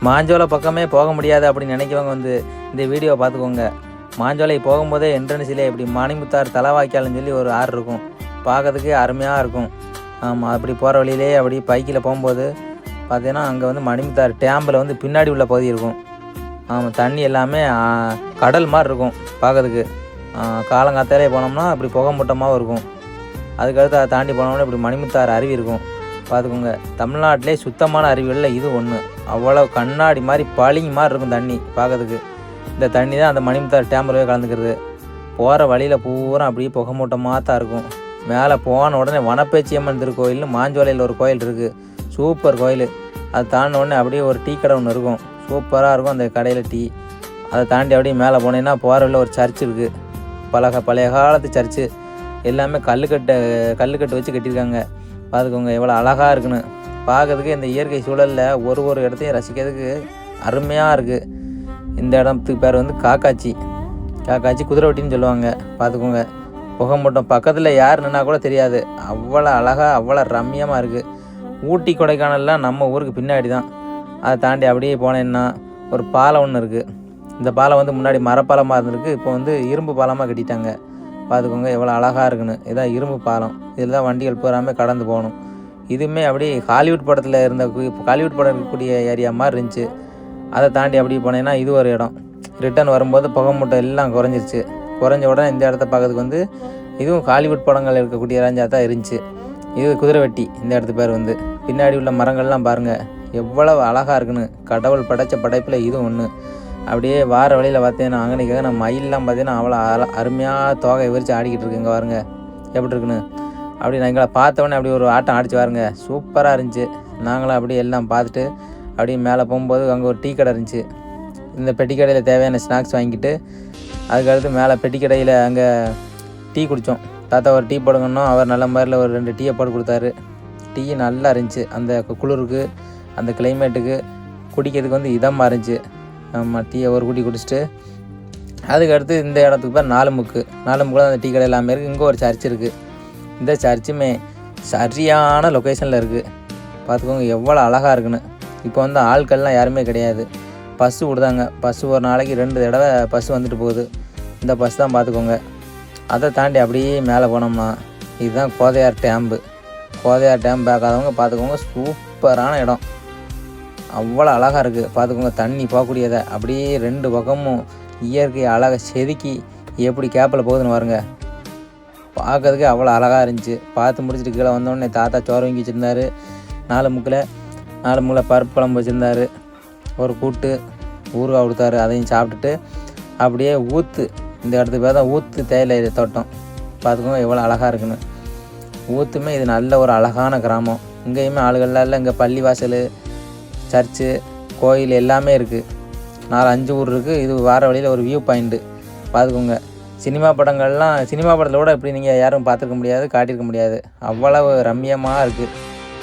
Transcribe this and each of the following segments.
மாஞ்சோலை பக்கமே போக முடியாது அப்படின்னு நினைக்கிறவங்க வந்து இந்த வீடியோவை பார்த்துக்கோங்க. மாஞ்சோலை போகும்போதே என்ட்ரன்ஸிலே இப்படி மணிமுத்தார் தலைவாய்க்கால்னு சொல்லி ஒரு ஆறு இருக்கும். பார்க்கறதுக்கு அருமையாக இருக்கும். ஆமாம், அப்படி போகிற வழியிலே அப்படி பைக்கில் போகும்போது பார்த்தீங்கன்னா அங்கே வந்து மணிமுத்தார் டேம்பில் வந்து பின்னாடி உள்ள பகுதி இருக்கும். ஆமாம், தண்ணி எல்லாமே கடல் மாதிரி இருக்கும் பார்க்கறதுக்கு. காலங்காத்தாலே போனோம்னா அப்படி புகை மூட்டமாகவும் இருக்கும். அதுக்கடுத்து அதை தாண்டி போனோம்னா இப்படி மணிமுத்தார் அருவி இருக்கும். பார்த்துக்கோங்க, தமிழ்நாட்டிலே சுத்தமான அருவிகளில் இது ஒன்று. அவ்வளோ கண்ணாடி மாதிரி பளிங்கு மாதிரி இருக்கும் தண்ணி பார்க்கறதுக்கு. இந்த தண்ணி தான் அந்த மணிமுத்தார் டேம்பில் கலந்துக்கிறது. போகிற வழியில் பூரா அப்படியே புகை மூட்டமாக தான் இருக்கும். மேலே போன உடனே வனப்பேச்சியம்மன் திருக்கோயில்னு மாஞ்சோலையில் ஒரு கோயில் இருக்குது. சூப்பர் கோயில். அதை தாண்டின உடனே அப்படியே ஒரு டீ கடை ஒன்று இருக்கும். சூப்பராக இருக்கும் அந்த கடையில் டீ. அதை தாண்டி அப்படியே மேலே போனீங்கன்னா போகிற வழியில் ஒரு சர்ச் இருக்குது. பழைய காலத்து சர்ச்சு. எல்லாமே கல்லுக்கட்டு வச்சு கட்டியிருக்காங்க. பார்த்துக்கோங்க எவ்வளோ அழகாக இருக்குன்னு. பார்க்கறதுக்கு இந்த இயற்கை சூழலில் ஒரு இடத்தையும் ரசிக்கிறதுக்கு அருமையாக இருக்குது. இந்த இடத்துக்கு பேர் வந்து காக்காச்சி குதிரைவட்டின்னு சொல்லுவாங்க. பார்த்துக்கோங்க, புகை மூட்டம் பக்கத்தில் யார் நின்னா கூட தெரியாது. அவ்வளோ அழகாக அவ்வளோ ரம்மியமாக இருக்குது. ஊட்டி கொடைக்கானல்லாம் நம்ம ஊருக்கு பின்னாடி தான். அதை தாண்டி அப்படியே போனேன்னா ஒரு பாலம் ஒன்று இருக்குது. இந்த பாலம் வந்து முன்னாடி மரப்பாலமாக இருந்திருக்கு. இப்போ வந்து இரும்பு பாலமாக கட்டிட்டாங்க. பார்த்துக்கோங்க எவ்வளோ அழகாக இருக்குன்னு. இதுதான் இரும்பு பாலம். இதில் தான் வண்டிகள் பூராமே கடந்து போகணும். இதுவுமே அப்படியே ஹாலிவுட் படம் இருக்கக்கூடிய ஏரியா மாதிரி இருந்துச்சு. அதை தாண்டி அப்படி போனேன்னா இது ஒரு இடம். ரிட்டர்ன் வரும்போது புகை மூட்டை எல்லாம் குறைஞ்சிருச்சு. குறைஞ்ச உடனே இந்த இடத்த பார்க்கறதுக்கு வந்து இதுவும் ஹாலிவுட் படங்கள் இருக்கக்கூடிய ரேஞ்சாக தான் இருந்துச்சு. இது குதிரைவெட்டி. இந்த இடத்து பேர் வந்து பின்னாடி உள்ள மரங்கள்லாம் பாருங்கள் எவ்வளவு அழகாக இருக்குன்னு. கடவுள் படைத்த படைப்பில் இதுவும் ஒன்று. அப்படியே வார வழியில் பார்த்தீங்கன்னா அங்கனைக்காக நம்ம மயிலெலாம் பார்த்தீங்கன்னா அவ்வளோ அருமையாக தோகை விரித்து ஆடிக்கிட்டு இருக்குங்க. பாருங்க எப்படி இருக்குன்னு. அப்படி நான் எங்களை பார்த்தவொடனே அப்படி ஒரு ஆட்டம் ஆடிச்சு பாருங்க. சூப்பராக இருந்துச்சு. நாங்களும் அப்படியே எல்லாம் பார்த்துட்டு அப்படியே மேலே போகும்போது அங்கே ஒரு டீ கடை இருந்துச்சு. இந்த பெட்டி கடையில் தேவையான ஸ்நாக்ஸ் வாங்கிட்டு அதுக்கடுத்து மேலே பெட்டி கடையில் அங்கே டீ குடித்தோம். தாத்தா ஒரு டீ போடுங்கன்னா அவர் நல்ல மாதிரில ஒரு 2 டீயை போட்டு கொடுத்தாரு. டீ நல்லா இருந்துச்சு. அந்த குளிருக்கு அந்த கிளைமேட்டுக்கு குடிக்கிறதுக்கு வந்து இதமாக இருந்துச்சு. நம்ம டீயை ஒரு குடி குடிச்சிட்டு அதுக்கடுத்து இந்த இடத்துக்கு பேர் நாலுமுக்கு தான் அந்த டீ கடை எல்லாமே இருக்குது. இங்கே ஒரு சர்ச் இருக்குது. இந்த சர்ச்சுமே சரியான லொக்கேஷனில் இருக்குது. பார்த்துக்கோங்க எவ்வளோ அழகாக இருக்குன்னு. இப்போ வந்து ஆட்கள்லாம் யாருமே கிடையாது. பஸ்ஸு விடுதாங்க. பஸ்ஸு ஒரு நாளைக்கு 2 தடவை பஸ்ஸு வந்துட்டு போகுது. இந்த பஸ் தான் பார்த்துக்கோங்க. அதை தாண்டி அப்படியே மேலே போனோம்னா இதுதான் கோதையார் டேம் பார்க்காதவங்க பார்த்துக்கோங்க. சூப்பரான இடம். அவ்வளோ அழகாக இருக்குது. பார்த்துக்கோங்க தண்ணி போகக்கூடியதை அப்படியே 2 பக்கமும் இயற்கை அழகை செதுக்கி எப்படி கேப்பில் போகுதுன்னு பாருங்க. பார்க்கறதுக்கு அவ்வளோ அழகாக இருந்துச்சு. பார்த்து முடிச்சுட்டு கீழே வந்தோடனே தாத்தா சோறு வாங்கி வச்சுருந்தாரு. 4 முக்கில் பருப்பு குழம்பு வச்சுருந்தாரு. ஒரு கூட்டு ஊறுகாய் கொடுத்தாரு. அதையும் சாப்பிட்டுட்டு அப்படியே இந்த இடத்துக்கு பேர் தான் ஊத்து தேயிலை தோட்டம். பார்த்துக்கோங்க எவ்வளோ அழகாக இருக்குன்னு. ஊத்துமே இது நல்ல ஒரு அழகான கிராமம். இங்கேயுமே ஆளுகள்லாம் இல்லை. இங்கே பள்ளிவாசல், சர்ச்சு, கோயில் எல்லாமே இருக்குது. 4-5 ஊர் இருக்குது. இது வார வழியில் ஒரு வியூ பாயிண்ட்டு. பார்த்துக்கோங்க சினிமா படத்தில் கூட இப்படி நீங்கள் யாரும் பார்த்துருக்க முடியாது, காட்டியிருக்க முடியாது. அவ்வளவு ரம்மியமாக இருக்குது.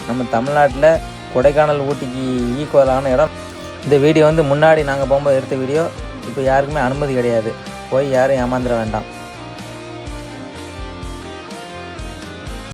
நம்ம தமிழ்நாட்டில் கொடைக்கானல், ஊட்டிக்கு ஈக்குவலான இடம். இந்த வீடியோ வந்து முன்னாடி நாங்கள் போகும்போது எடுத்த வீடியோ. இப்போ யாருக்குமே அனுமதி கிடையாது. போய் யாரும் ஏமாந்துட வேண்டாம்.